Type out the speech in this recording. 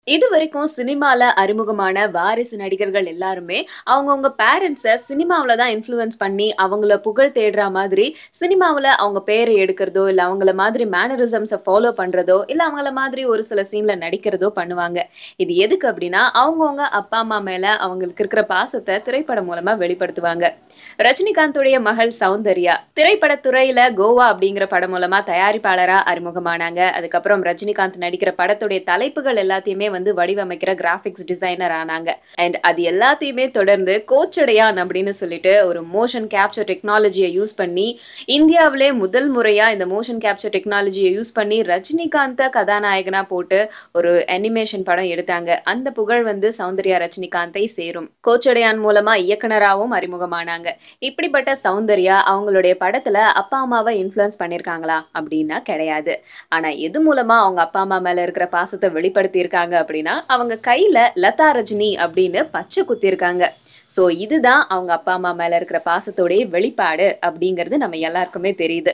இதுவரைக்கும் சினிமால அறிமுகமான வாரிசு நடிகர்கள் எல்லாருமே, அவங்கவங்க பேரண்ட்ஸ சினிமாவுல தான் இன்ஃப்ளூயன்ஸ் பண்ணி, அவங்கள புகழ் தேடுறா மாதிரி, சினிமாவுல அவங்க பேர எடுக்கிறதோ, இல்ல அவங்கள மாதிரி மேனரிசம்ஸ ஃபாலோ பண்றதோ, இல்ல அவங்கள மாதிரி ஒரு சில சீன்ல நடிக்கிறதோ பண்ணுவாங்க. இது எதுக்கு அப்டின்னா, அவங்கவங்க அப்பா, அம்மா மேல அவங்களுக்கு இருக்கிற பாசத்த திரைப்படம் மூலமா வெளிப்படுத்துவாங்க. ரஜினிகாந்துடைய மகள் சௌந்தர்யா, திரைப்படத் துறையில கோவா அப்படிங்கிற படம் மூலமா தயாரிப்பாளரா அறிமுகமானாங்க. அதுக்கப்புறம் ரஜினிகாந்த் நடிக்கிற படத்துடைய தலைப்புகள் எல்லாத்தையுமே வடிவமைக்கிற கிராபிக்ஸ் டிசைனர் ஆனாங்க. அண்ட் அது எல்லாத்தையுமே தொடர்ந்து கோச்சடையான் அப்படின்னு சொல்லிட்டு ஒரு மோஷன் கேப்சர் டெக்னாலஜிய யூஸ் பண்ணி, இந்தியாவிலே முதல் முறையா இந்த மோஷன் கேப்சர் டெக்னாலஜிய யூஸ் பண்ணி ரஜினிகாந்த கதாநாயகனா போட்டு ஒரு அனிமேஷன் படம் எடுத்தாங்க. அந்த புகழ் சௌந்தர்யா ரஜினிகாந்தை சேரும். கோச்சடையான் மூலமா இயக்குனராவும் அறிமுகமானாங்க. இப்படிப்பட்ட சௌந்தர்யா அவங்களுடைய படத்துல அப்பா அம்மாவை இன்ஃப்ளூயன்ஸ் பண்ணிருக்காங்களா அப்படின்னா கிடையாது. ஆனா எது மூலமா அவங்க அப்பா அம்மா மேல இருக்கிற பாசத்தை வெளிப்படுத்தி இருக்காங்க அப்படின்னா அவங்க கையில லதா ரஜினி அப்படின்னு பச்சை குத்தி இருக்காங்க. சோ இதுதான் அவங்க அப்பா அம்மா மேல இருக்கிற பாசத்தோடைய வெளிப்பாடு அப்படிங்கிறது நம்ம எல்லாருக்குமே தெரியுது.